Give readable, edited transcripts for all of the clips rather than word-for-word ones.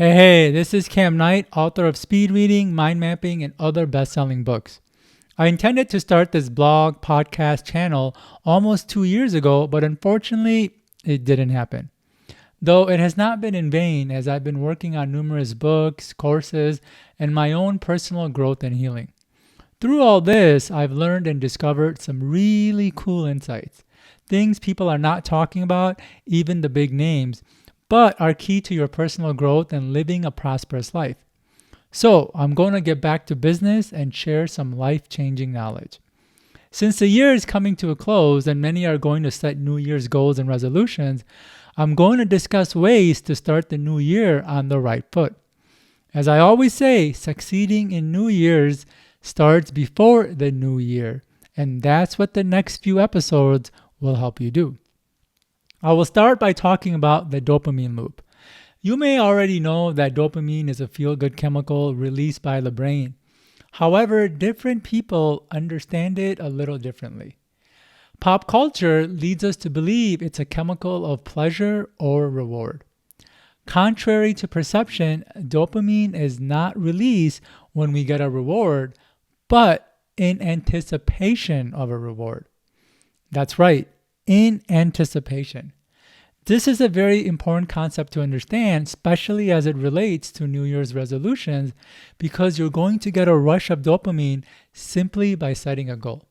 Hey, this is Cam Knight, author of Speed Reading, Mind Mapping, and other best-selling books. I intended to start this blog podcast channel almost 2 years ago, but unfortunately, it didn't happen. Though it has not been in vain, as I've been working on numerous books, courses, and my own personal growth and healing. Through all this, I've learned and discovered some really cool insights. Things people are not talking about, even the big names, but are key to your personal growth and living a prosperous life. So, I'm going to get back to business and share some life-changing knowledge. Since the year is coming to a close and many are going to set New Year's goals and resolutions, I'm going to discuss ways to start the new year on the right foot. As I always say, succeeding in New Year's starts before the new year, and that's what the next few episodes will help you do. I will start by talking about the dopamine loop. You may already know that dopamine is a feel-good chemical released by the brain. However, different people understand it a little differently. Pop culture leads us to believe it's a chemical of pleasure or reward. Contrary to perception, dopamine is not released when we get a reward, but in anticipation of a reward. That's right, in anticipation. This is a very important concept to understand, especially as it relates to New Year's resolutions, because you're going to get a rush of dopamine simply by setting a goal.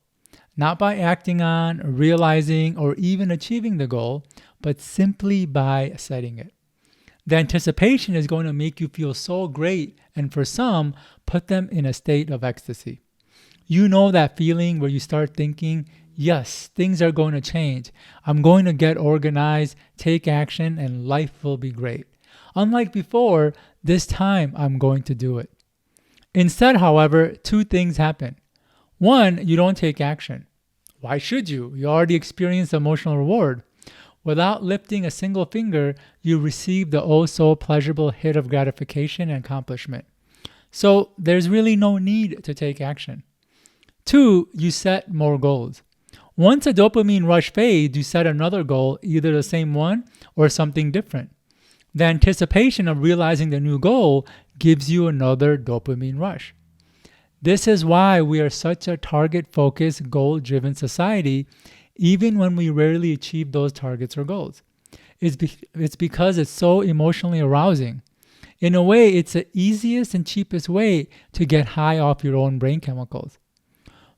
Not by acting on, realizing, or even achieving the goal, but simply by setting it. The anticipation is going to make you feel so great, and for some, put them in a state of ecstasy. You know that feeling where you start thinking, yes, things are going to change. I'm going to get organized, take action, and life will be great. Unlike before, this time I'm going to do it. Instead, however, two things happen. One, you don't take action. Why should you? You already experienced emotional reward. Without lifting a single finger, you receive the oh so pleasurable hit of gratification and accomplishment. So there's really no need to take action. Two, you set more goals. Once a dopamine rush fades, you set another goal, either the same one or something different. The anticipation of realizing the new goal gives you another dopamine rush. This is why we are such a target-focused, goal-driven society, even when we rarely achieve those targets or goals. It's because it's so emotionally arousing. In a way, it's the easiest and cheapest way to get high off your own brain chemicals.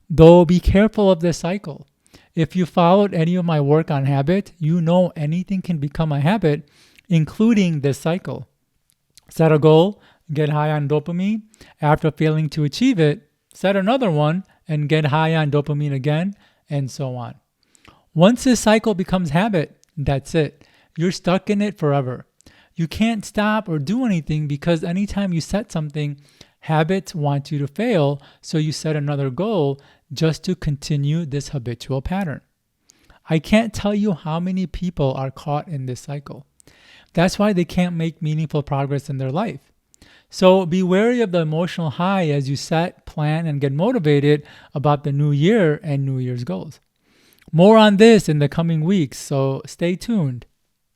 Though be careful of this cycle. If you followed any of my work on habit, you know anything can become a habit, including this cycle. Set a goal, get high on dopamine. After failing to achieve it, set another one and get high on dopamine again, and so on. Once this cycle becomes habit, that's it. You're stuck in it forever. You can't stop or do anything because anytime you set something, habits want you to fail, so you set another goal just to continue this habitual pattern. I can't tell you how many people are caught in this cycle. That's why they can't make meaningful progress in their life. So be wary of the emotional high as you set, plan, and get motivated about the new year and New Year's goals. More on this in the coming weeks, so stay tuned.